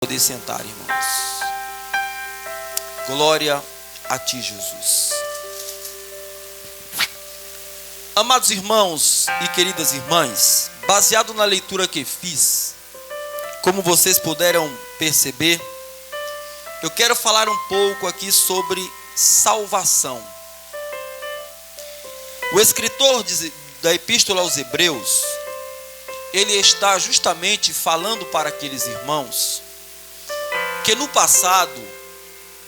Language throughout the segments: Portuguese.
Poder sentar, irmãos. Glória a ti, Jesus. Amados irmãos e queridas irmãs, baseado na leitura que fiz, como vocês puderam perceber, eu quero falar um pouco aqui sobre salvação. O escritor da Epístola aos Hebreus, ele está justamente falando para aqueles irmãos que no passado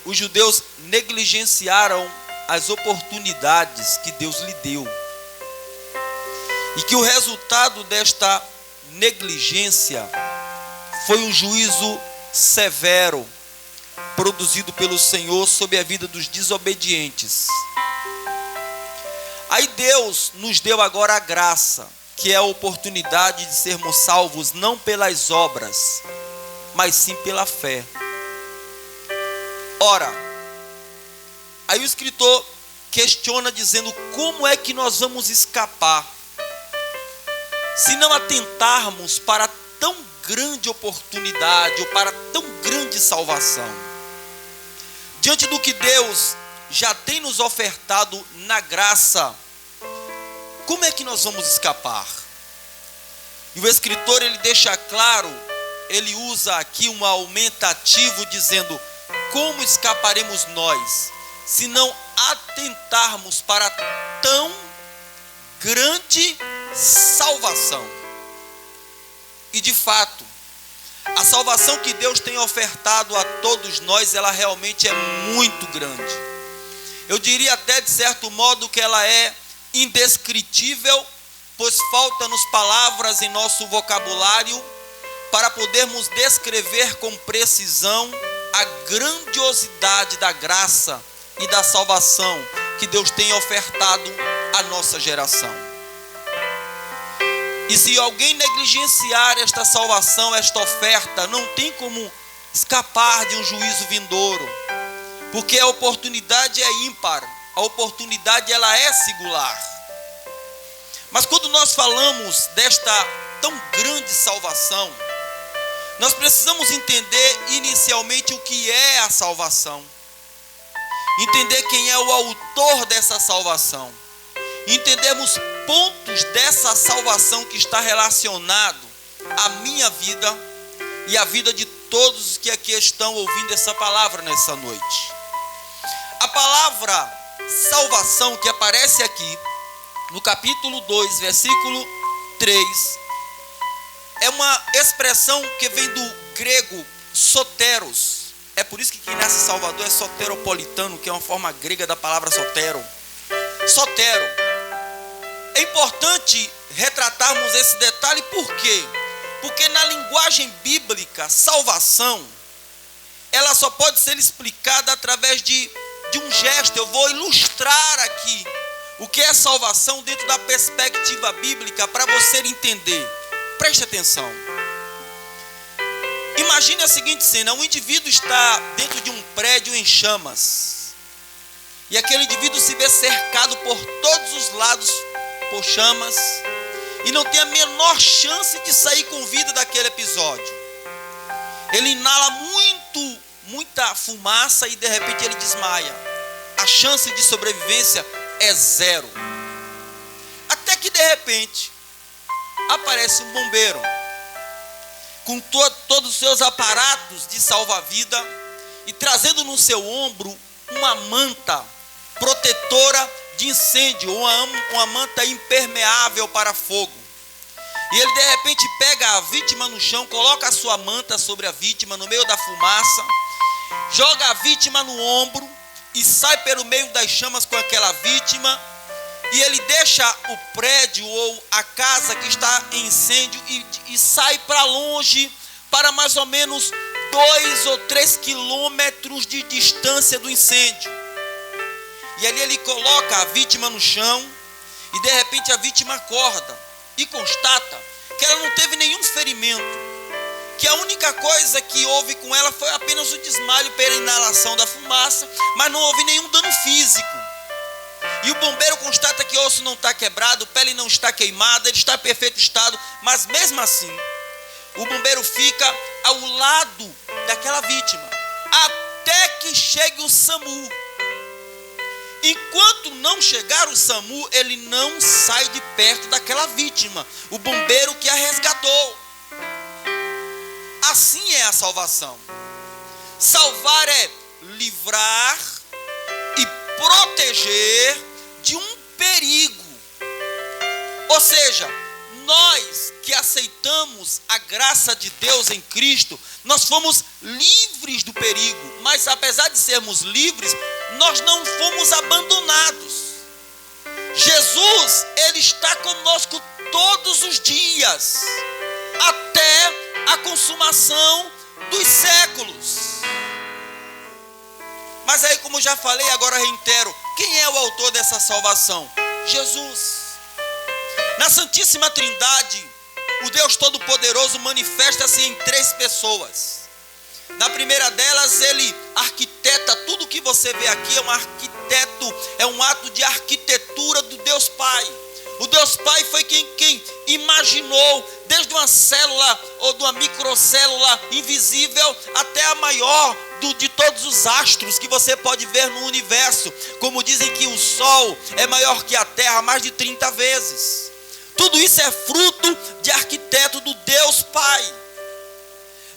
os judeus negligenciaram as oportunidades que Deus lhe deu, e que o resultado desta negligência foi um juízo severo produzido pelo Senhor sobre a vida dos desobedientes. Aí Deus nos deu agora a graça, que é a oportunidade de sermos salvos não pelas obras, mas sim pela fé. Ora, aí o escritor questiona dizendo: como é que nós vamos escapar se não atentarmos para tão grande oportunidade ou para tão grande salvação? Diante do que Deus já tem nos ofertado na graça, como é que nós vamos escapar? E o escritor, ele deixa claro, ele usa aqui um aumentativo dizendo: como escaparemos nós se não atentarmos para tão grande salvação? E de fato, a salvação que Deus tem ofertado a todos nós, ela realmente é muito grande. Eu diria até de certo modo que ela é indescritível, pois faltam-nos palavras em nosso vocabulário para podermos descrever com precisão a grandiosidade da graça e da salvação que Deus tem ofertado à nossa geração. E se alguém negligenciar esta salvação, esta oferta, não tem como escapar de um juízo vindouro, porque a oportunidade é ímpar, a oportunidade ela é singular. Mas quando nós falamos desta tão grande salvação, nós precisamos entender inicialmente o que é a salvação, entender quem é o autor dessa salvação, entendermos pontos dessa salvação que está relacionado à minha vida e à vida de todos que aqui estão ouvindo essa palavra nessa noite. A palavra salvação que aparece aqui no capítulo 2, versículo 3, é uma expressão que vem do grego soteros. É por isso que quem nasce em Salvador é soteropolitano, que é uma forma grega da palavra sotero. Sotero. É importante retratarmos esse detalhe, por quê? Porque na linguagem bíblica, salvação, ela só pode ser explicada através de um gesto. Eu vou ilustrar aqui o que é salvação dentro da perspectiva bíblica para você entender. Preste atenção. Imagine a seguinte cena: um indivíduo está dentro de um prédio em chamas, e aquele indivíduo se vê cercado por todos os lados por chamas, e não tem a menor chance de sair com vida daquele episódio. Ele inala muita fumaça e de repente ele desmaia. A chance de sobrevivência é zero. Até que de repente aparece um bombeiro com todos os seus aparatos de salva-vida e trazendo no seu ombro uma manta protetora de incêndio, uma manta impermeável para fogo. E ele de repente pega a vítima no chão, coloca a sua manta sobre a vítima no meio da fumaça, joga a vítima no ombro e sai pelo meio das chamas com aquela vítima. E ele deixa o prédio ou a casa que está em incêndio e sai para longe, para mais ou menos 2 ou 3 quilômetros de distância do incêndio. E ali ele coloca a vítima no chão e de repente a vítima acorda e constata que ela não teve nenhum ferimento, que a única coisa que houve com ela foi apenas o desmaio pela inalação da fumaça, mas não houve nenhum dano físico. E o bombeiro constata que o osso não está quebrado, pele não está queimada, ele está em perfeito estado, mas mesmo assim, o bombeiro fica ao lado daquela vítima, até que chegue o SAMU. Enquanto não chegar o SAMU, ele não sai de perto daquela vítima, o bombeiro que a resgatou. Assim é a salvação. Salvar é livrar e proteger de um perigo. Ou seja, nós que aceitamos a graça de Deus em Cristo, nós fomos livres do perigo, mas apesar de sermos livres, nós não fomos abandonados. Jesus, ele está conosco todos os dias, até a consumação dos séculos. Mas aí, como já falei, agora reitero, quem é o autor dessa salvação? Jesus. Na Santíssima Trindade, o Deus Todo-Poderoso manifesta-se em 3 pessoas. Na primeira delas, ele arquiteta tudo que você vê aqui, é um ato de arquitetura do Deus Pai. O Deus Pai foi quem imaginou, desde uma célula ou de uma microcélula invisível até a maior de todos os astros que você pode ver no universo. Como dizem que o Sol é maior que a Terra mais de 30 vezes. Tudo isso é fruto de arquiteto do Deus Pai.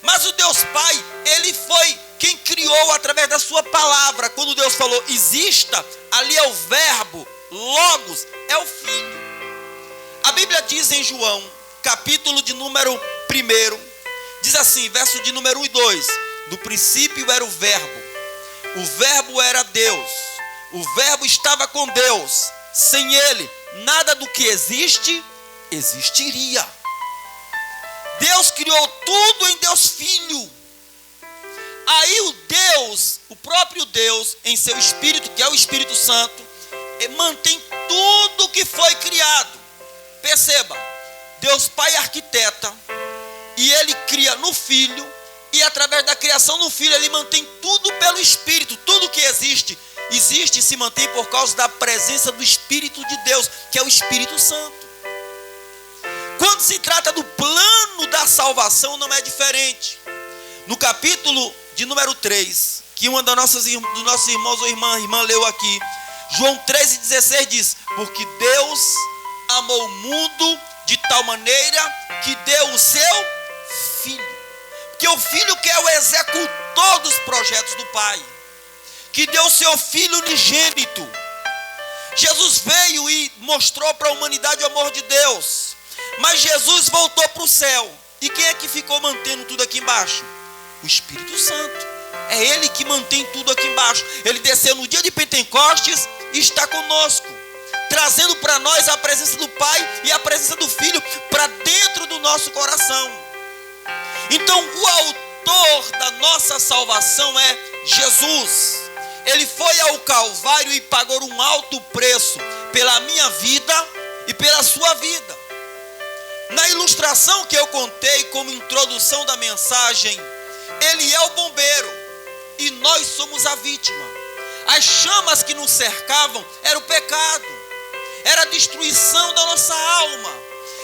Mas o Deus Pai, ele foi quem criou através da sua palavra. Quando Deus falou, exista, ali é o verbo, logos, é o Filho. A Bíblia diz em João, capítulo de número 1, diz assim, verso de número 1 e 2. No princípio era o verbo era Deus, o verbo estava com Deus, sem ele, nada do que existe, existiria. Deus criou tudo em Deus Filho. Aí o próprio Deus, em seu Espírito, que é o Espírito Santo, mantém tudo que foi criado. Perceba, Deus Pai arquiteta, e ele cria no Filho, e através da criação no Filho, ele mantém tudo pelo Espírito. Tudo que existe e se mantém por causa da presença do Espírito de Deus, que é o Espírito Santo. Quando se trata do plano da salvação, não é diferente. No capítulo de número 3, que uma dos nossos irmãos ou irmã leu aqui, João 13,16 diz, porque Deus amou o mundo de tal maneira que deu o seu Filho. Que o Filho que é o executor dos projetos do Pai, que deu o seu Filho unigênito. Jesus veio e mostrou para a humanidade o amor de Deus, mas Jesus voltou para o céu. E quem é que ficou mantendo tudo aqui embaixo? O Espírito Santo. É Ele que mantém tudo aqui embaixo. Ele desceu no dia de Pentecostes e está conosco, trazendo para nós a presença do Pai e a presença do Filho para dentro do nosso coração. Então o autor da nossa salvação é Jesus. Ele foi ao Calvário e pagou um alto preço pela minha vida e pela sua vida. Na ilustração que eu contei como introdução da mensagem, ele é o bombeiro e nós somos a vítima. As chamas que nos cercavam era o pecado, era a destruição da nossa alma.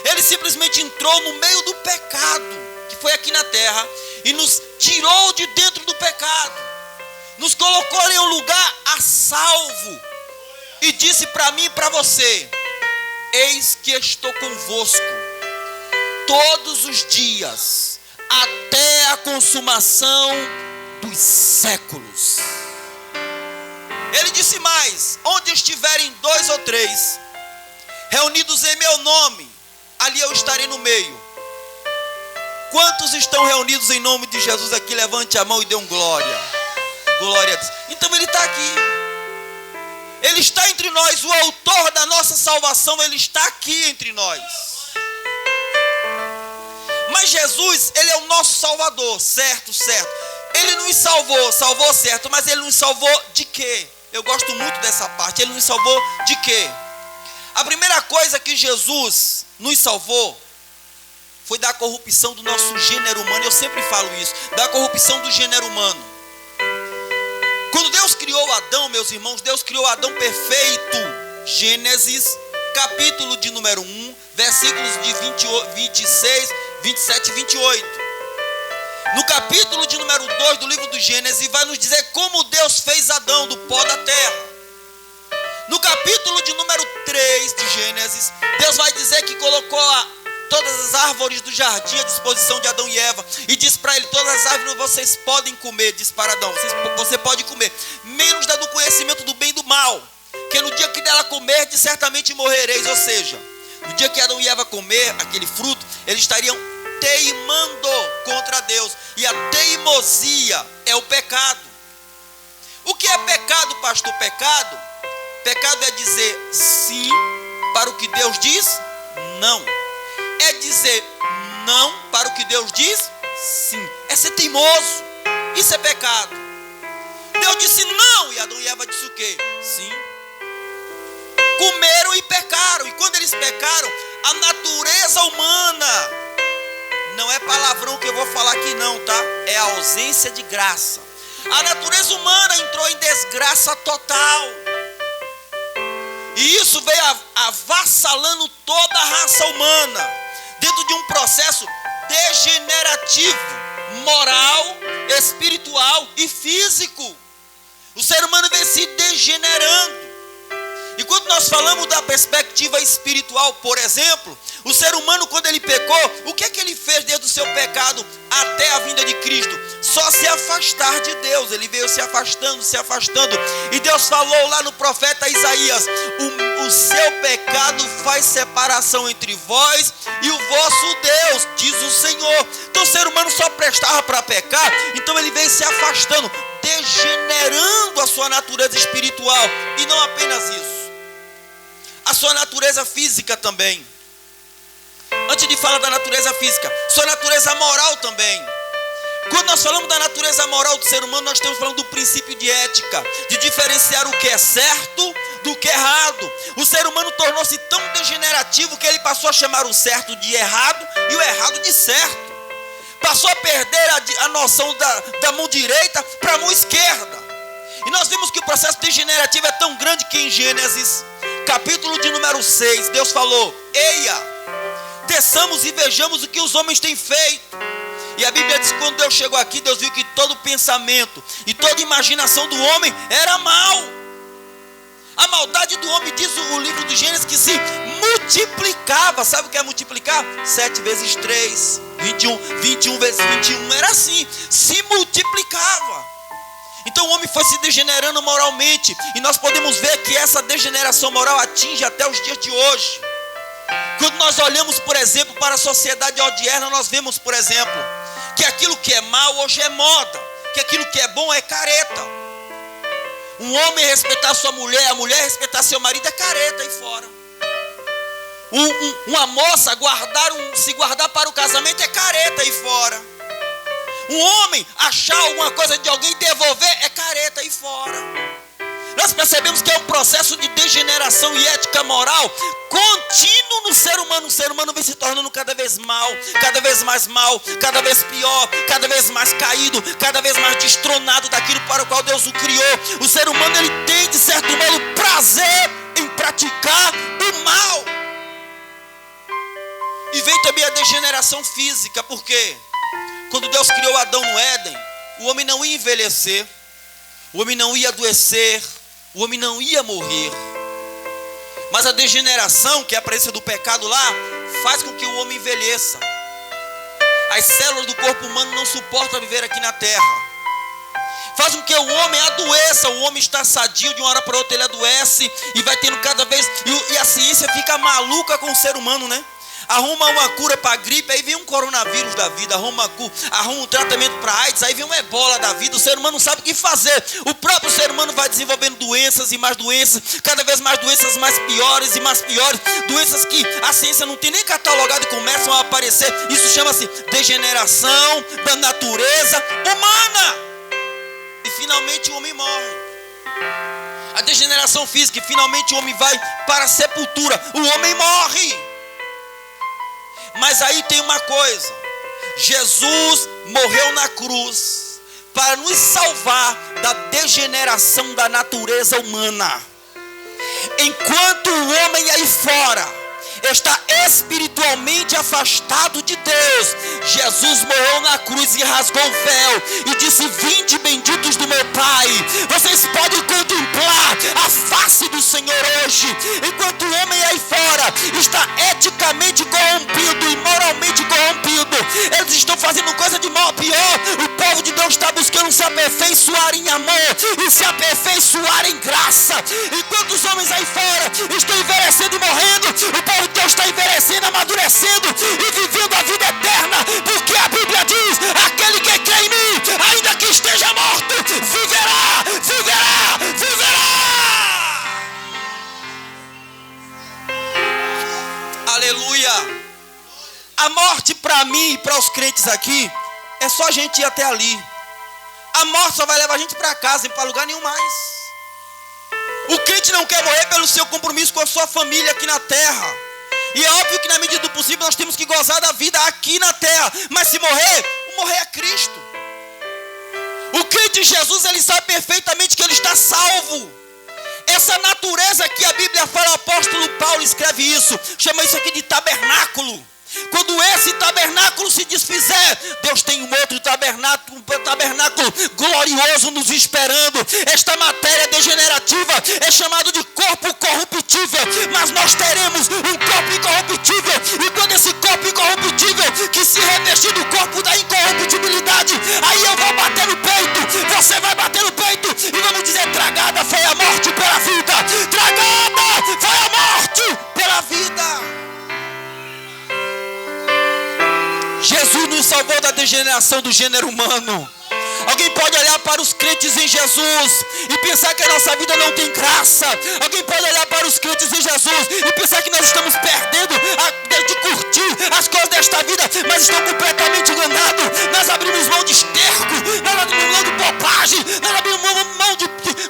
Ele simplesmente entrou no meio do pecado que foi aqui na terra e nos tirou de dentro do pecado, nos colocou em um lugar a salvo e disse para mim e para você, eis que estou convosco todos os dias até a consumação dos séculos. Ele disse mais, onde estiverem 2 ou 3 reunidos em meu nome, ali eu estarei no meio. Quantos estão reunidos em nome de Jesus aqui? Levante a mão e dê um glória. Glória a Deus. Então ele está aqui. Ele está entre nós. O autor da nossa salvação, ele está aqui entre nós. Mas Jesus, ele é o nosso salvador. Certo. Ele nos salvou certo. Mas ele nos salvou de quê? Eu gosto muito dessa parte. Ele nos salvou de quê? A primeira coisa que Jesus nos salvou foi da corrupção do nosso gênero humano. Eu sempre falo isso, da corrupção do gênero humano. Quando Deus criou Adão, meus irmãos, Deus criou Adão perfeito. Gênesis, capítulo de número 1, versículos de 26, 27 e 28. no capítulo de número 2 do livro do Gênesis, vai nos dizer como Deus fez Adão do pó da terra. No capítulo de número 3 de Gênesis, Deus vai dizer que colocou todas as árvores do jardim à disposição de Adão e Eva, e diz para ele: todas as árvores vocês podem comer, diz para Adão, você pode comer, menos da do conhecimento do bem e do mal, que no dia que dela comer, certamente morrereis. Ou seja, no dia que Adão e Eva comer aquele fruto, eles estariam teimando contra Deus, e a teimosia é o pecado. O que é pecado, pastor? Pecado é dizer sim para o que Deus diz não. É dizer não para o que Deus diz sim. É ser teimoso. Isso é pecado. Deus disse não, e Adão e Eva disse o quê? Sim. Comeram e pecaram. E quando eles pecaram, a natureza humana, não é palavrão que eu vou falar aqui não, tá? É a ausência de graça. A natureza humana entrou em desgraça total. E isso veio avassalando toda a raça humana, dentro de um processo degenerativo, moral, espiritual e físico. O ser humano vem se degenerando. E quando nós falamos da perspectiva espiritual, por exemplo, o ser humano, quando ele pecou, o que é que ele fez desde o seu pecado até a vinda de Cristo? Só se afastar de Deus. Ele veio se afastando. E Deus falou lá no profeta Isaías: o seu pecado faz separação entre vós e o vosso Deus, diz o Senhor. Então o ser humano só prestava para pecar, então ele veio se afastando, degenerando a sua natureza espiritual. E não apenas isso, a sua natureza física também. Antes de falar da natureza física, sua natureza moral também. Quando nós falamos da natureza moral do ser humano, nós estamos falando do princípio de ética, de diferenciar o que é certo do que é errado. O ser humano tornou-se tão degenerativo que ele passou a chamar o certo de errado e o errado de certo. Passou a perder a noção da mão direita para a mão esquerda. E nós vimos que o processo degenerativo é tão grande que em Gênesis, capítulo de número 6, Deus falou: eia, desçamos e vejamos o que os homens têm feito. E a Bíblia diz que quando Deus chegou aqui, Deus viu que todo pensamento e toda imaginação do homem era mal. A maldade do homem, diz o livro do Gênesis, que se multiplicava. Sabe o que é multiplicar? 7 vezes 3, 21, 21 vezes 21, era assim, se multiplicava. Então o homem foi se degenerando moralmente, e nós podemos ver que essa degeneração moral atinge até os dias de hoje. Quando nós olhamos, por exemplo, para a sociedade odierna, nós vemos, por exemplo, que aquilo que é mal hoje é moda, que aquilo que é bom é careta. Um homem respeitar sua mulher, a mulher respeitar seu marido é careta aí fora. Uma moça se guardar para o casamento é careta aí fora. Um homem achar alguma coisa de alguém e devolver é careta aí fora. Nós percebemos que é um processo de degeneração e ética moral contínuo no ser humano. O ser humano vem se tornando cada vez cada vez mais mal, cada vez pior, cada vez mais caído, cada vez mais destronado daquilo para o qual Deus o criou. O ser humano, ele tem, de certo modo, prazer em praticar o mal. E vem também a degeneração física, porque quando Deus criou Adão no Éden, o homem não ia envelhecer, o homem não ia adoecer, o homem não ia morrer. Mas a degeneração, que é a aparência do pecado lá, faz com que o homem envelheça. As células do corpo humano não suportam viver aqui na terra. Faz com que o homem adoeça. O homem está sadio, de uma hora para outra ele adoece, e vai tendo cada vez... E a ciência fica maluca com o ser humano, né? Arruma uma cura para a gripe, aí vem um coronavírus da vida. Arruma um tratamento para AIDS, aí vem uma ebola da vida. O ser humano não sabe o que fazer. O próprio ser humano vai desenvolvendo doenças e mais doenças, cada vez mais doenças mais piores e mais piores. Doenças que a ciência não tem nem catalogado e começam a aparecer. Isso chama-se degeneração da natureza humana. E finalmente o homem morre. A degeneração física, e finalmente o homem vai para a sepultura. O homem morre. Mas aí tem uma coisa: Jesus morreu na cruz para nos salvar da degeneração da natureza humana. Enquanto o homem aí fora, está espiritualmente afastado de Deus. Jesus morreu na cruz e rasgou o véu e disse: vinde benditos do meu Pai. Vocês podem contemplar a face do Senhor hoje, enquanto o homem aí fora está eticamente corrompido e moralmente corrompido. Eles estão fazendo coisa de mal a pior. O povo de Deus está buscando se aperfeiçoar em amor e se aperfeiçoar em graça. Enquanto os homens aí fora estão envelhecendo e morrendo, o povo de Deus está envelhecendo, amadurecendo e vivendo a vida eterna, porque a Bíblia diz: aquele que crê em mim, ainda que esteja morto, viverá, viverá, viverá. Aleluia. A morte para mim e para os crentes aqui é só a gente ir até ali. A morte só vai levar a gente para casa e para lugar nenhum mais. O crente não quer morrer pelo seu compromisso com a sua família aqui na terra. E é óbvio que na medida do possível nós temos que gozar da vida aqui na terra. Mas se morrer, morrer é Cristo. O crente em Jesus, ele sabe perfeitamente que ele está salvo. Essa natureza que a Bíblia fala, o apóstolo Paulo escreve isso, chama isso aqui de tabernáculo. Quando esse tabernáculo se desfizer, Deus tem um outro tabernáculo glorioso nos esperando. Esta matéria degenerativa é chamado de corpo corruptível, mas nós teremos um corpo incorruptível. E quando esse corpo incorruptível que se revestir do corpo da incorruptibilidade, aí eu vou bater no peito, você vai bater no peito e vamos dizer: tragada foi a morte pela vida, tragada foi a morte pela vida. Jesus nos salvou da degeneração do gênero humano. Alguém pode olhar para os crentes em Jesus e pensar que a nossa vida não tem graça. Alguém pode olhar para os crentes em Jesus e pensar que nós estamos perdendo de curtir as coisas desta vida, mas estão completamente enganados. Nós abrimos mão de esterco, nós abrimos mão de bobagem, nós abrimos mão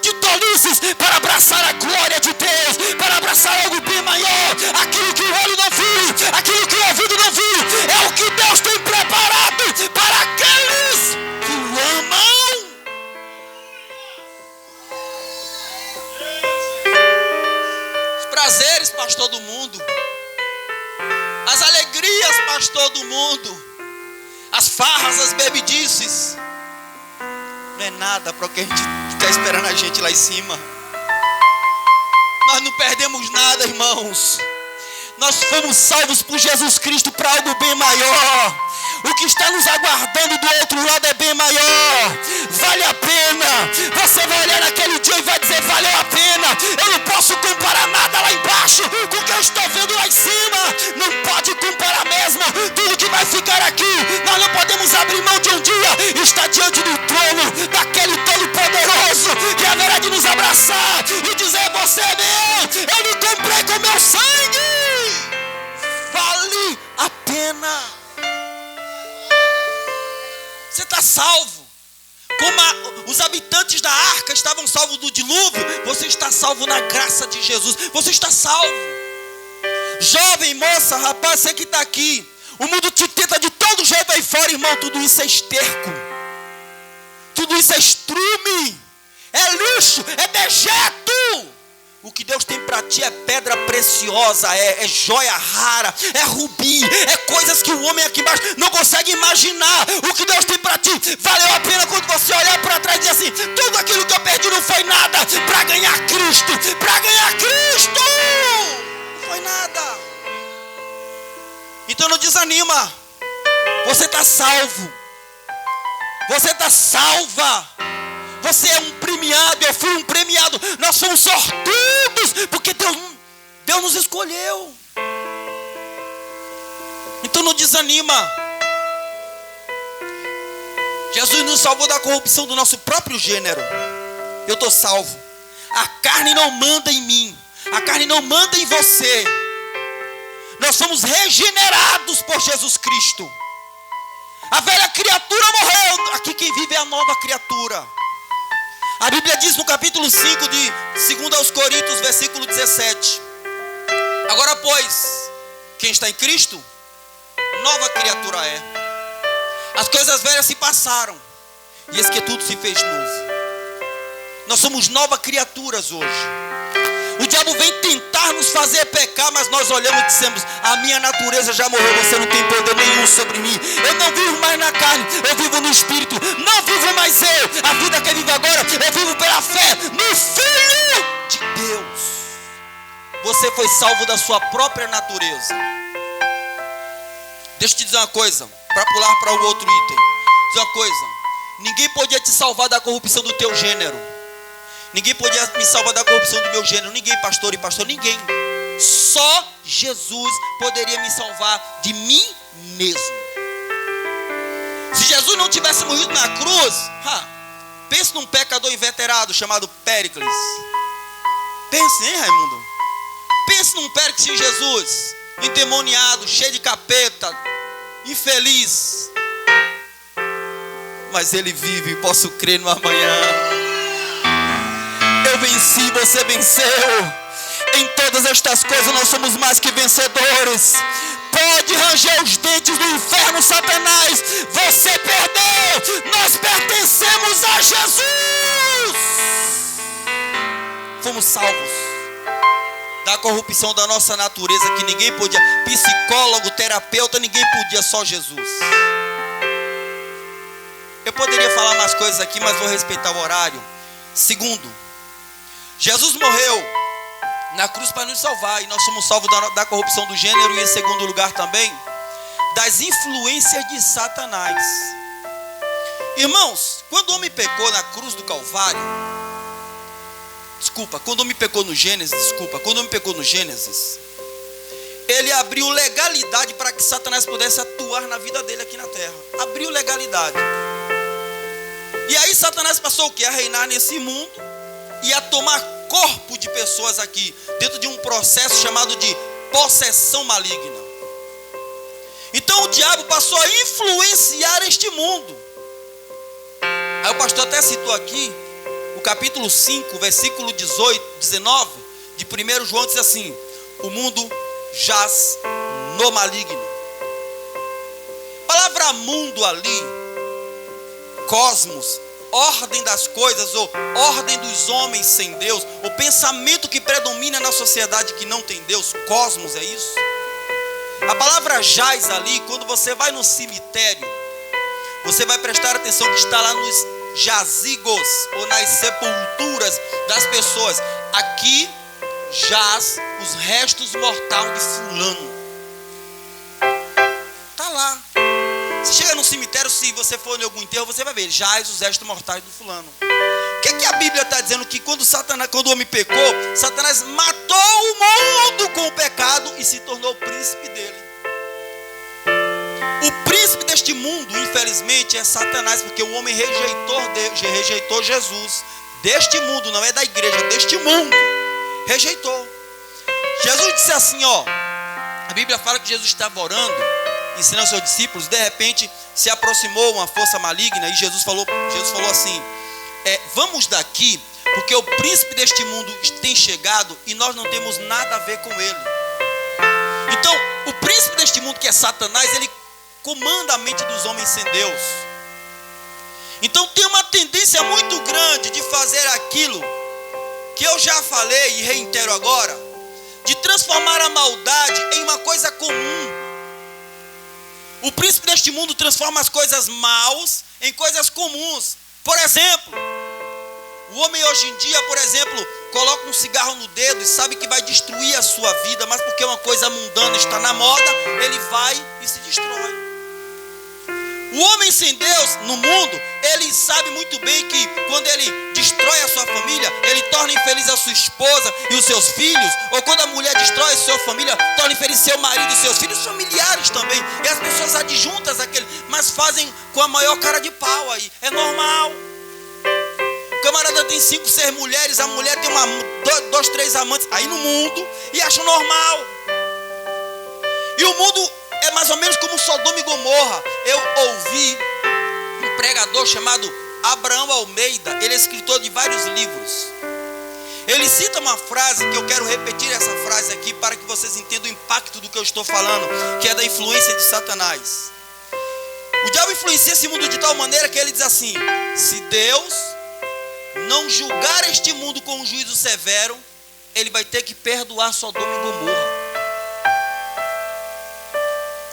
de tolices para abraçar a glória de Deus, para abraçar algo bem maior. Aquilo que o olho não viu, aquilo que o ouvido não viu, é o que Deus tem preparado para aqueles que o amam. Os prazeres, pastor, do mundo, as alegrias, pastor, do mundo, as farras, as bebidices, não é nada para o que a gente está esperando a gente lá em cima. Nós não perdemos nada, irmãos. Nós fomos salvos por Jesus Cristo para algo bem maior. O que está nos aguardando do outro lado é bem maior. Vale a pena. Você vai olhar naquele dia e vai dizer: valeu a pena. Eu não posso comparar nada lá embaixo com o que eu estou vendo lá em cima. Não pode comparar mesmo. Tudo que vai ficar aqui, nós não podemos abrir mão de um dia estar diante do trono daquele Todo-Poderoso que haverá de nos abraçar e dizer: você é meu, eu me comprei com meu sangue. Vale a pena. Você está salvo. Como os habitantes da arca estavam salvos do dilúvio, você está salvo na graça de Jesus. Você está salvo. Jovem, moça, rapaz, você que está aqui, o mundo te tenta de todo jeito aí fora, irmão. Tudo isso é esterco, tudo isso é estrume, é lixo, é dejeto. O que Deus tem para ti é pedra preciosa, é joia rara, é rubi, é coisas que o homem aqui embaixo não consegue imaginar. O que Deus tem para ti valeu a pena quando você olhar para trás e dizer assim: tudo aquilo que eu perdi não foi nada para ganhar Cristo. Para ganhar Cristo não foi nada. Então não desanima. Você está salvo. Você está salva. Você é um premiado, eu fui um premiado. Nós somos sortudos, porque Deus nos escolheu. Então não desanima. Jesus nos salvou da corrupção do nosso próprio gênero. Eu estou salvo. A carne não manda em mim. A carne não manda em você. Nós somos regenerados por Jesus Cristo. A velha criatura morreu. Aqui quem vive é a nova criatura. A Bíblia diz no capítulo 5 de 2 aos Coríntios, versículo 17: agora, pois, quem está em Cristo, nova criatura é. As coisas velhas se passaram, e eis que tudo se fez novo. Nós somos novas criaturas hoje. O diabo vem tentar nos fazer pecar, mas nós olhamos e dissemos: a minha natureza já morreu, você não tem poder nenhum sobre mim. Eu não vivo mais na carne, eu vivo no Espírito. Não vivo mais eu, a vida que eu vivo agora, eu vivo pela fé no Filho de Deus. Você foi salvo da sua própria natureza. Deixa eu te dizer uma coisa, para pular para o outro item. Dizer uma coisa: ninguém podia te salvar da corrupção do teu gênero. Ninguém podia me salvar da corrupção do meu gênero. Ninguém, pastor e pastor, ninguém. Só Jesus poderia me salvar de mim mesmo. Se Jesus não tivesse morrido na cruz, pense num pecador inveterado chamado Péricles. Pense, hein, Raimundo? Pense num Péricles sem Jesus, endemoniado, cheio de capeta, infeliz. Mas ele vive, posso crer no amanhã. Eu venci, você venceu. Em todas estas coisas nós somos mais que vencedores. Pode ranger os dentes do inferno, Satanás. Você perdeu. Nós pertencemos a Jesus. Fomos salvos da corrupção da nossa natureza, que ninguém podia. Psicólogo, terapeuta, ninguém podia, só Jesus. Eu poderia falar mais coisas aqui, mas vou respeitar o horário. Segundo, Jesus morreu na cruz para nos salvar, e nós somos salvos da corrupção do gênero, e em segundo lugar também das influências de Satanás. Irmãos, quando o homem pecou na cruz do Calvário, quando o homem pecou no Gênesis, ele abriu legalidade para que Satanás pudesse atuar na vida dele aqui na terra. Abriu legalidade. E aí Satanás passou o quê? A reinar nesse mundo e a tomar corpo de pessoas aqui, dentro de um processo chamado de possessão maligna. Então o diabo passou a influenciar este mundo. Aí o pastor até citou aqui o capítulo 5, versículo 19 de 1 João, diz assim: o mundo jaz no maligno. A palavra mundo ali, cosmos, ordem das coisas, ou ordem dos homens sem Deus, o pensamento que predomina na sociedade que não tem Deus, cosmos, é isso? A palavra jaz ali, quando você vai no cemitério, você vai prestar atenção que está lá nos jazigos, ou nas sepulturas das pessoas. Aqui jaz os restos mortais de fulano. Está lá. Você chega no cemitério, se você for em algum enterro, você vai ver jaz os restos mortais do fulano. O que a Bíblia está dizendo? Que quando o homem pecou, Satanás matou o mundo com o pecado e se tornou o príncipe dele. O príncipe deste mundo, infelizmente, é Satanás, porque o homem rejeitou Jesus. Deste mundo, não é da igreja, deste mundo. Rejeitou. Jesus disse assim, a Bíblia fala que Jesus estava orando, ensinando seus discípulos. De repente se aproximou uma força maligna e Jesus falou assim: vamos daqui, porque o príncipe deste mundo tem chegado e nós não temos nada a ver com ele. Então o príncipe deste mundo, que é Satanás, ele comanda a mente dos homens sem Deus. Então tem uma tendência muito grande de fazer aquilo que eu já falei e reitero agora, de transformar a maldade em uma coisa comum. O príncipe deste mundo transforma as coisas maus em coisas comuns. Por exemplo, o homem hoje em dia, por exemplo, coloca um cigarro no dedo e sabe que vai destruir a sua vida, mas porque uma coisa mundana está na moda, ele vai e se destrói. O homem sem Deus no mundo, ele sabe muito bem que quando ele destrói a sua família, ele torna infeliz a sua esposa e os seus filhos. Ou quando a mulher destrói a sua família, torna infeliz seu marido e seus filhos, familiares também. E as pessoas adjuntas àquele, mas fazem com a maior cara de pau aí. É normal. O camarada tem 5, 6 mulheres, a mulher tem 2, 3 amantes aí no mundo e acham normal. E o mundo é mais ou menos como Sodoma e Gomorra. Eu ouvi um pregador chamado Abraão Almeida, ele é escritor de vários livros. Ele cita uma frase que eu quero repetir essa frase aqui para que vocês entendam o impacto do que eu estou falando, que é da influência de Satanás. O diabo influencia esse mundo de tal maneira que ele diz assim: se Deus não julgar este mundo com um juízo severo, ele vai ter que perdoar Sodoma e Gomorra.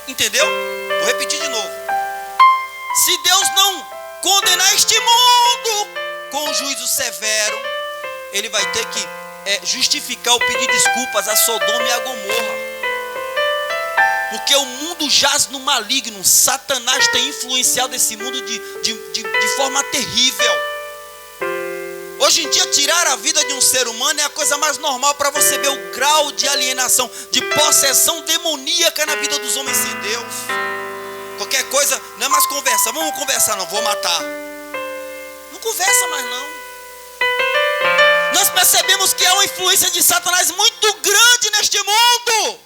Entendeu? Vou repetir de novo. Se Deus não condenar este mundo com um juízo severo, ele vai ter que justificar ou pedir desculpas a Sodoma e a Gomorra. Porque o mundo jaz no maligno. Satanás tem influenciado esse mundo de forma terrível. Hoje em dia, tirar a vida de um ser humano é a coisa mais normal, para você ver o grau de alienação, de possessão demoníaca na vida dos homens sem Deus. Qualquer coisa, não é mais conversa. Vamos conversar, não, vou matar. Não conversa mais não. Nós percebemos que há uma influência de Satanás muito grande neste mundo.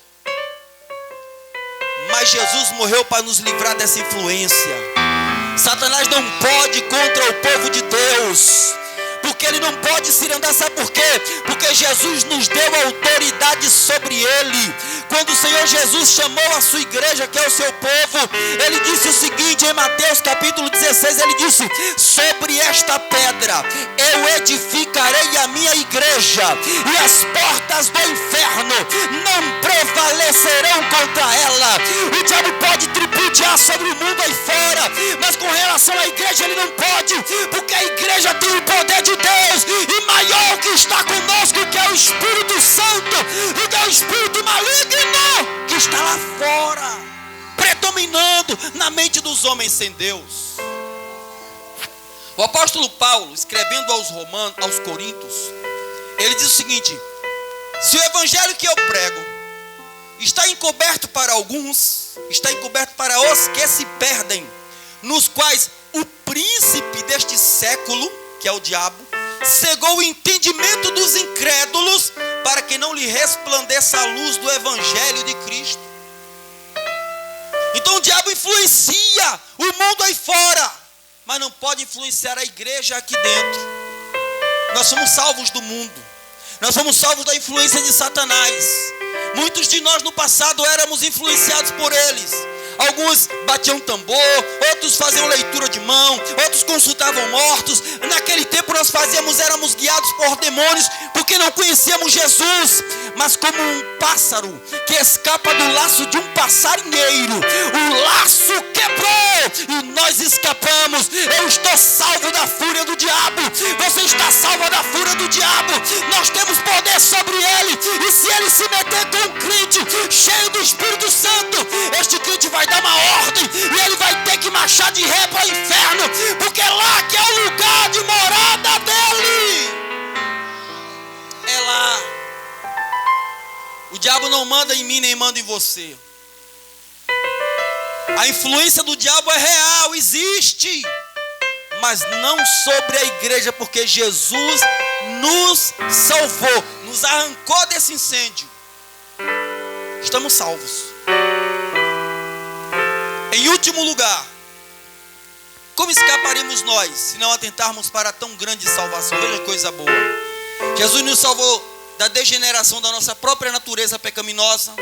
Mas Jesus morreu para nos livrar dessa influência. Satanás não pode contra o povo de Deus. Porque ele não pode se andar, sabe por quê? Porque Jesus nos deu autoridade sobre ele. Quando o Senhor Jesus chamou a sua igreja, que é o seu povo, ele disse o seguinte em Mateus capítulo 16, ele disse: sobre esta pedra eu edificarei a minha igreja, e as portas do inferno não prevalecerão contra ela. O diabo pode tripudiar sobre o mundo aí fora, mas com relação à igreja ele não pode, porque a igreja tem o poder de Deus, e maior que está conosco, que é o Espírito Santo, e que é o espírito maligno que está lá fora, predominando na mente dos homens sem Deus. O apóstolo Paulo, escrevendo aos Romanos, aos Coríntios, ele diz o seguinte: se o evangelho que eu prego está encoberto para alguns, está encoberto para os que se perdem, nos quais o príncipe deste século, que é o diabo, cegou o entendimento dos incrédulos, para que não lhe resplandeça a luz do evangelho de Cristo. Então o diabo influencia o mundo aí fora, mas não pode influenciar a igreja aqui dentro. Nós somos salvos do mundo, nós somos salvos da influência de Satanás. Muitos de nós no passado éramos influenciados por eles. Alguns batiam tambor, outros faziam leitura de mão, outros consultavam mortos. Naquele tempo nós éramos guiados por demônios, porque não conhecíamos Jesus. Mas como um pássaro que escapa do laço de um passarinheiro, o laço quebrou e nós escapamos. Eu estou salvo da fúria do diabo, você está salvo da fúria do diabo. Nós temos poder sobre ele, e se ele se meter com um crente cheio do Espírito Santo, este crente vai dar uma ordem e ele vai ter que marchar de ré para o inferno, porque é lá que é o lugar de morada dele. É lá. O diabo não manda em mim, nem manda em você. A influência do diabo é real, existe, mas não sobre a igreja, porque Jesus nos salvou, nos arrancou desse incêndio. Estamos salvos. Em último lugar, como escaparemos nós se não atentarmos para tão grande salvação? Veja que coisa boa. Jesus nos salvou da degeneração da nossa própria natureza pecaminosa,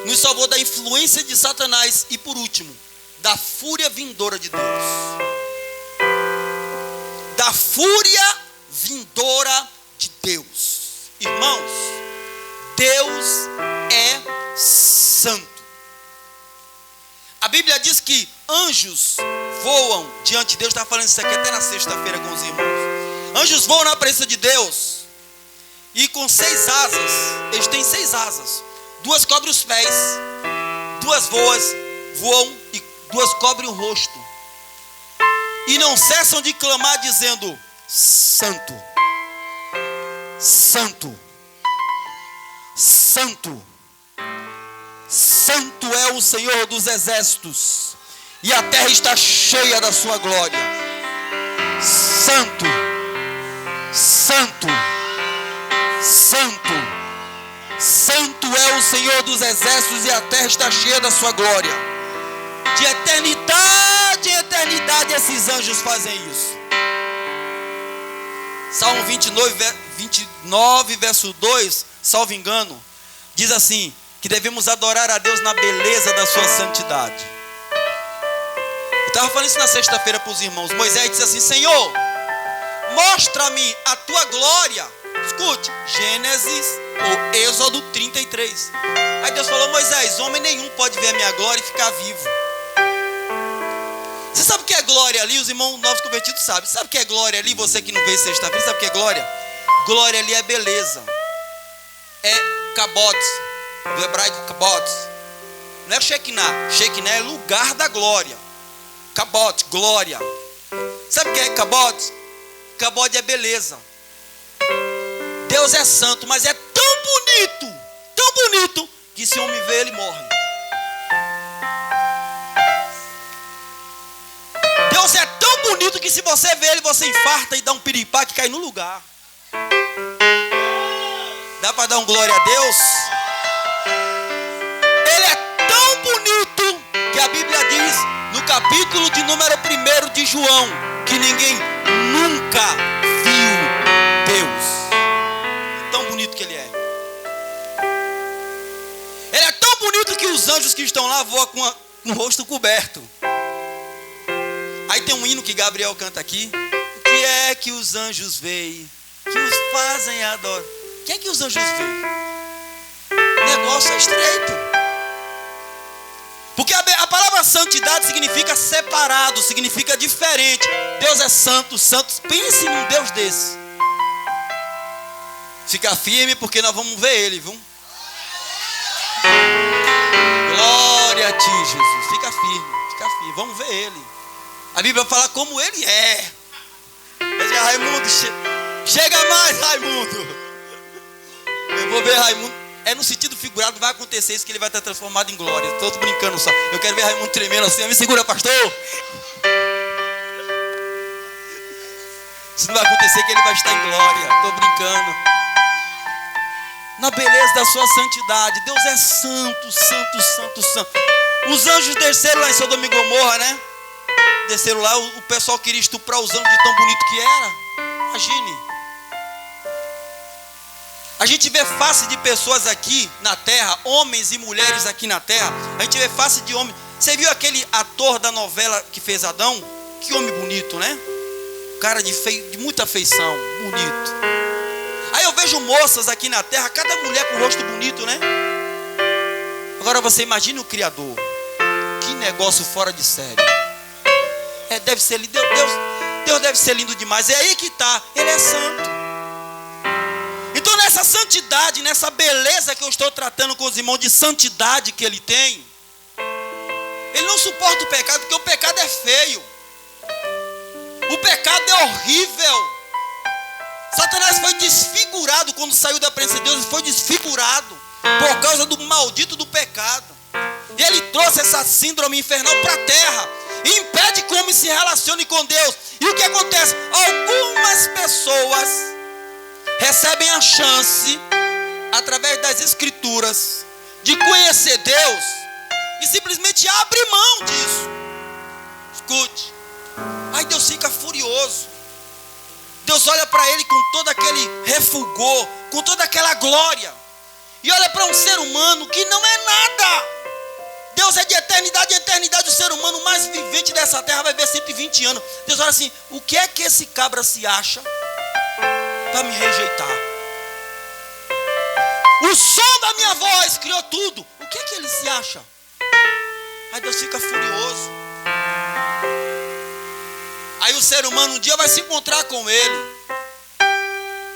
nos salvou da influência de Satanás e, por último, da fúria vindoura de Deus. Da fúria vindoura de Deus. Irmãos, Deus é santo. A Bíblia diz que anjos voam diante de Deus. Estava falando isso aqui até na sexta-feira com os irmãos. Anjos voam na presença de Deus, e com 6 asas, eles têm 6 asas. 2 cobrem os pés, 2 voam e 2 cobrem o rosto. E não cessam de clamar dizendo: Santo, Santo, Santo, Santo é o Senhor dos exércitos, e a terra está cheia da sua glória. Santo, Santo, Santo, Santo é o Senhor dos exércitos, e a terra está cheia da sua glória. De eternidade em eternidade esses anjos fazem isso. Salmo 29, verso 2, salvo engano, diz assim: que devemos adorar a Deus na beleza da sua santidade. Eu estava falando isso na sexta-feira para os irmãos. Moisés disse assim: Senhor, mostra-me a tua glória. Escute, Gênesis Ou Êxodo 33. Aí Deus falou: Moisés, homem nenhum pode ver a minha glória e ficar vivo. Você sabe o que é glória ali? Os irmãos novos convertidos sabem. Sabe o que é glória ali? Você que não veio sexta-feira, sabe o que é glória? Glória ali é beleza. É kabod, do hebraico kabod. Não é Shekinah. Shekinah é lugar da glória. Kabod, glória. Sabe o que é kabod? Kabod é beleza. Deus é santo, mas é tão bonito, que se o homem vê, ele morre. Deus é tão bonito que se você vê ele, você infarta e dá um piripaque e cai no lugar. Dá para dar um glória a Deus? Ele é tão bonito que a Bíblia diz no capítulo de número 1 de João que ninguém nunca viu Deus. Tão bonito que ele é. Ele é tão bonito que os anjos que estão lá voam com o rosto coberto. Aí tem um hino que Gabriel canta aqui. O que é que os anjos veem, que os fazem adorar? O que é que os anjos veem? O negócio é estreito. Porque a palavra santidade significa separado, significa diferente. Deus é santo, santo. Pense num Deus desse. Fica firme porque nós vamos ver ele, viu? Glória a ti, Jesus. Fica firme, vamos ver ele. A Bíblia fala como ele é. Veja, Raimundo, chega mais, Raimundo. Eu vou ver Raimundo. É no sentido figurado, vai acontecer isso, que ele vai estar transformado em glória. Estou brincando só. Eu quero ver Raimundo tremendo assim. Me segura, pastor. Isso não vai acontecer, que ele vai estar em glória. Estou brincando. Na beleza da sua santidade. Deus é santo, santo, santo, santo. Os anjos desceram lá em Sodoma e Gomorra, né? Desceram lá, o pessoal queria estuprar os anjos de tão bonito que era. Imagine. A gente vê face de pessoas aqui na terra, homens e mulheres aqui na terra. A gente vê face de homem. Você viu aquele ator da novela que fez Adão? Que homem bonito, né? Cara de muita feição, bonito. Aí eu vejo moças aqui na terra, cada mulher com o rosto bonito, né? Agora você imagine o Criador. Que negócio fora de série. Deve ser lindo. Deus deve ser lindo demais. É aí que está. Ele é santo. Então nessa santidade, nessa beleza que eu estou tratando com os irmãos, de santidade que ele tem, ele não suporta o pecado, porque o pecado é feio. O pecado é horrível. Satanás foi desfigurado quando saiu da presença de Deus. Ele foi desfigurado por causa do maldito do pecado. E ele trouxe essa síndrome infernal para a terra. E impede que o homem se relacione com Deus. E o que acontece? Algumas pessoas recebem a chance, através das escrituras, de conhecer Deus e simplesmente abre mão disso. Escute. Aí Deus fica furioso. Deus olha para ele com todo aquele refulgor, com toda aquela glória, e olha para um ser humano que não é nada. Deus é de eternidade em eternidade. O ser humano mais vivente dessa terra vai ver 120 anos. Deus olha assim: o que é que esse cabra se acha para me rejeitar? O som da minha voz criou tudo. O que é que ele se acha? Aí Deus fica furioso. Aí o ser humano um dia vai se encontrar com ele,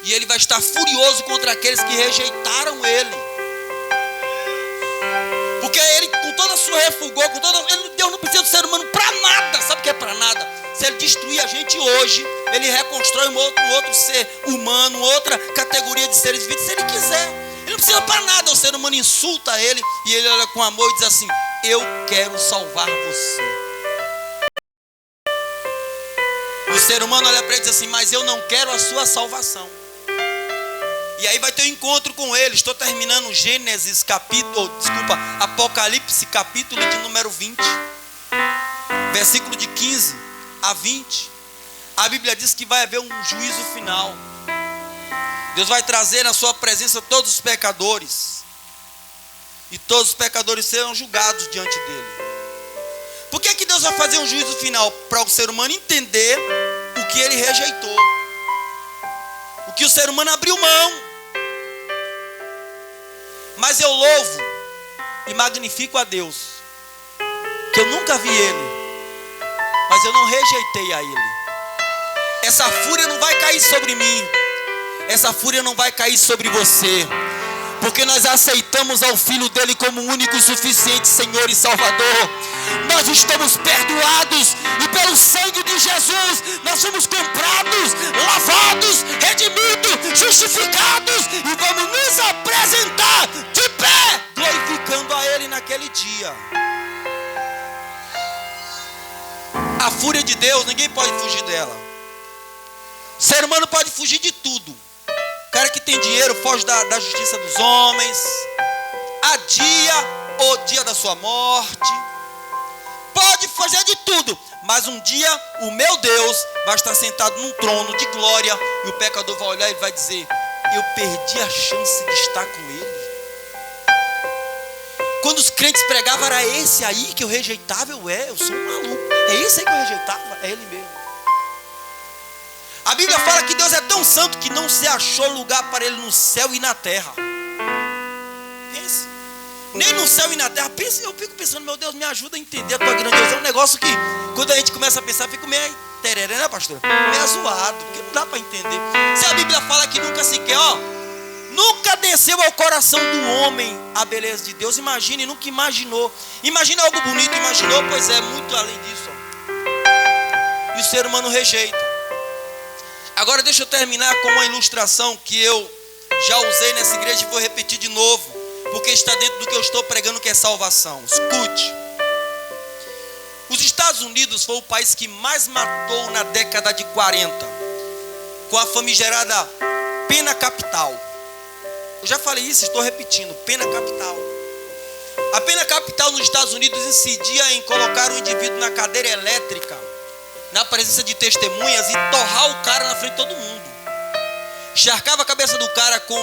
e ele vai estar furioso contra aqueles que rejeitaram ele. Porque ele, com toda a sua refulgor, Deus não precisa do ser humano para nada. Sabe o que é para nada? Se ele destruir a gente hoje, ele reconstrói um outro ser humano, outra categoria de seres vivos, se ele quiser. Ele não precisa para nada. O ser humano insulta ele, e ele olha com amor e diz assim: eu quero salvar você. O ser humano olha para ele e diz assim: mas eu não quero a sua salvação. E aí vai ter um encontro com ele. Estou terminando Apocalipse capítulo de número 20, versículo de 15 a 20. A Bíblia diz que vai haver um juízo final. Deus vai trazer na sua presença todos os pecadores, e todos os pecadores serão julgados diante dele. Por que Deus vai fazer um juízo final? Para o ser humano entender o que ele rejeitou, o que o ser humano abriu mão. Mas eu louvo e magnifico a Deus, que eu nunca vi Ele, mas eu não rejeitei a Ele. Essa fúria não vai cair sobre mim, essa fúria não vai cair sobre você, porque nós aceitamos ao Filho dele como único e suficiente Senhor e Salvador. Nós estamos perdoados e pelo sangue de Jesus nós somos comprados, lavados, redimidos, justificados, e vamos nos apresentar de pé, glorificando a Ele naquele dia. A fúria de Deus, ninguém pode fugir dela. O ser humano pode fugir de tudo. O cara que tem dinheiro foge da justiça dos homens, adia o dia da sua morte, pode fugir de tudo, mas um dia o meu Deus vai estar sentado num trono de glória, e o pecador vai olhar e vai dizer: eu perdi a chance de estar com Ele. Quando os crentes pregavam, era esse aí que eu rejeitava. Eu sou um maluco, é esse aí que eu rejeitava, é Ele mesmo. A Bíblia fala que Deus é tão santo que não se achou lugar para Ele no céu e na terra. Pense, nem no céu e na terra. Pense, eu fico pensando, meu Deus, me ajuda a entender a tua grandeza. É um negócio que, quando a gente começa a pensar, fica meio tereré, né, pastor? Meio zoado, porque não dá para entender. Se a Bíblia fala que nunca sequer, nunca desceu ao coração do homem a beleza de Deus, imagine, nunca imaginou. Imagina algo bonito, imaginou, pois é, muito além disso. E o ser humano rejeita. Agora deixa eu terminar com uma ilustração que eu já usei nessa igreja e vou repetir de novo, porque está dentro do que eu estou pregando, que é salvação. Escute. Os Estados Unidos foi o país que mais matou na década de 40, com a famigerada pena capital. Eu já falei isso, estou repetindo, pena capital. A pena capital nos Estados Unidos incidia em colocar o indivíduo na cadeira elétrica, na presença de testemunhas, e torrar o cara na frente de todo mundo. Encharcava a cabeça do cara com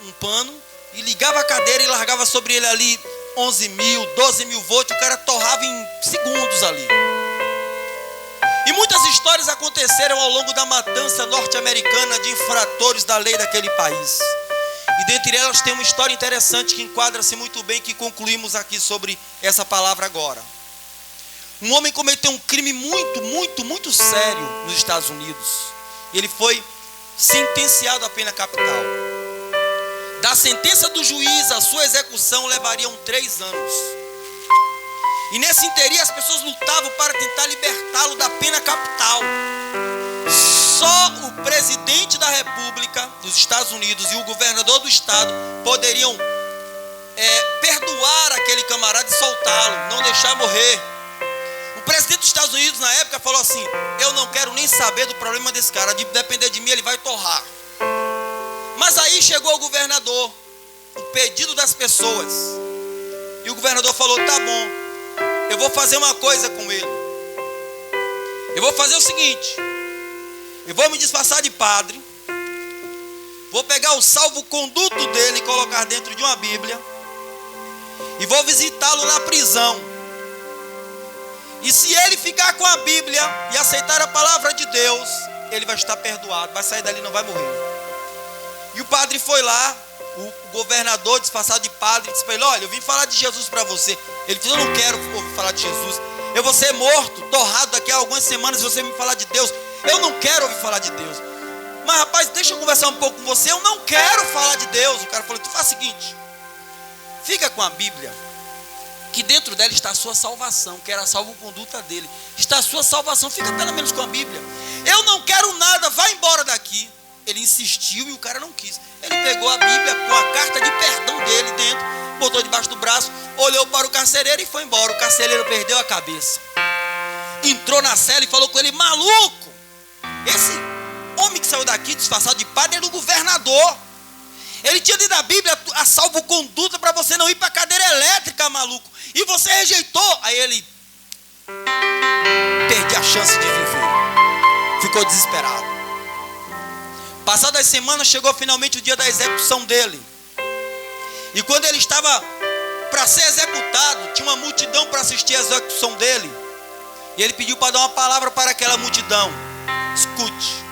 um pano e ligava a cadeira e largava sobre ele ali 11.000, 12.000 volts. O cara torrava em segundos ali. E muitas histórias aconteceram ao longo da matança norte-americana de infratores da lei daquele país. E dentre elas tem uma história interessante que enquadra-se muito bem, que concluímos aqui sobre essa palavra agora. Um homem cometeu um crime muito sério nos Estados Unidos. Ele foi sentenciado à pena capital. Da sentença do juiz à sua execução levariam 3 anos. E nesse interim as pessoas lutavam para tentar libertá-lo da pena capital. Só o presidente da República dos Estados Unidos e o governador do estado poderiam perdoar aquele camarada e soltá-lo, não deixar morrer. O presidente dos Estados Unidos na época falou assim: eu não quero nem saber do problema desse cara, de depender de mim ele vai torrar. Mas aí chegou o governador, o pedido das pessoas, e o governador falou: tá bom, eu vou fazer uma coisa com ele. Eu vou fazer o seguinte: eu vou me disfarçar de padre, vou pegar o salvo-conduto dele e colocar dentro de uma Bíblia, e vou visitá-lo na prisão. E se ele ficar com a Bíblia e aceitar a palavra de Deus, ele vai estar perdoado, vai sair dali e não vai morrer. E o padre foi lá, o governador disfarçado de padre, disse para ele: olha, eu vim falar de Jesus para você. Ele disse: eu não quero ouvir falar de Jesus, eu vou ser morto, torrado daqui a algumas semanas se você me falar de Deus. Eu não quero ouvir falar de Deus. Mas rapaz, deixa eu conversar um pouco com você, eu não quero falar de Deus. O cara falou: tu faz o seguinte, fica com a Bíblia, que dentro dela está a sua salvação, que era a salvo-conduta dele. Está a sua salvação, fica pelo menos com a Bíblia. Eu não quero nada, vai embora daqui. Ele insistiu e o cara não quis. Ele pegou a Bíblia com a carta de perdão dele dentro, botou debaixo do braço, olhou para o carcereiro e foi embora. O carcereiro perdeu a cabeça. Entrou na cela e falou com ele: maluco, esse homem que saiu daqui disfarçado de padre era o governador. Ele tinha dentro da Bíblia a salvo-conduta para você não ir para a cadeira elétrica, maluco. E você rejeitou. Aí ele: perdi a chance de viver. Ficou desesperado. Passadas as semanas, chegou finalmente o dia da execução dele. E quando ele estava para ser executado, tinha uma multidão para assistir a execução dele. E ele pediu para dar uma palavra para aquela multidão. Escute.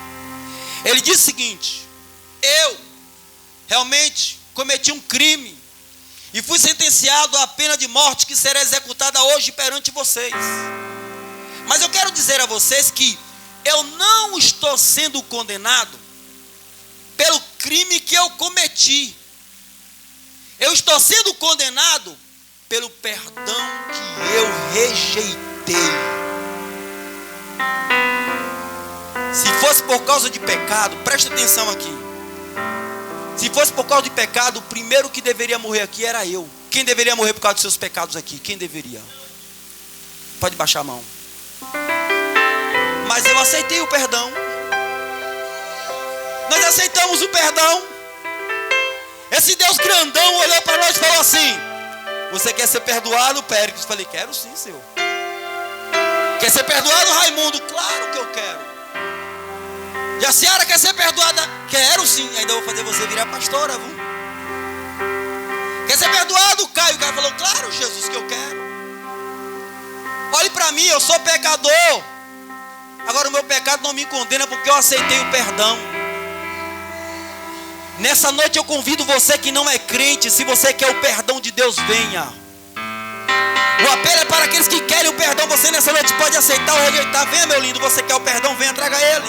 Ele disse o seguinte: eu realmente cometi um crime e fui sentenciado à pena de morte que será executada hoje perante vocês. Mas eu quero dizer a vocês que eu não estou sendo condenado pelo crime que eu cometi. Eu estou sendo condenado pelo perdão que eu rejeitei. Se fosse por causa de pecado, preste atenção aqui. Se fosse por causa de pecado, o primeiro que deveria morrer aqui era eu. Quem deveria morrer por causa dos seus pecados aqui? Quem deveria? Pode baixar a mão. Mas eu aceitei o perdão. Nós aceitamos o perdão. Esse Deus grandão olhou para nós e falou assim: você quer ser perdoado, Péricles? Eu falei: quero sim, Senhor. Quer ser perdoado, Raimundo? Claro que eu quero. Jaciara quer ser perdoada? Quero sim. Ainda vou fazer você virar pastora, viu? Quer ser perdoado, Caio? O Caio falou: claro, Jesus, que eu quero. Olhe para mim, eu sou pecador. Agora o meu pecado não me condena porque eu aceitei o perdão. Nessa noite eu convido você que não é crente, se você quer o perdão de Deus, venha. O apelo é para aqueles que querem o perdão. Você nessa noite pode aceitar ou rejeitar. Venha, meu lindo, você quer o perdão, venha, traga ele.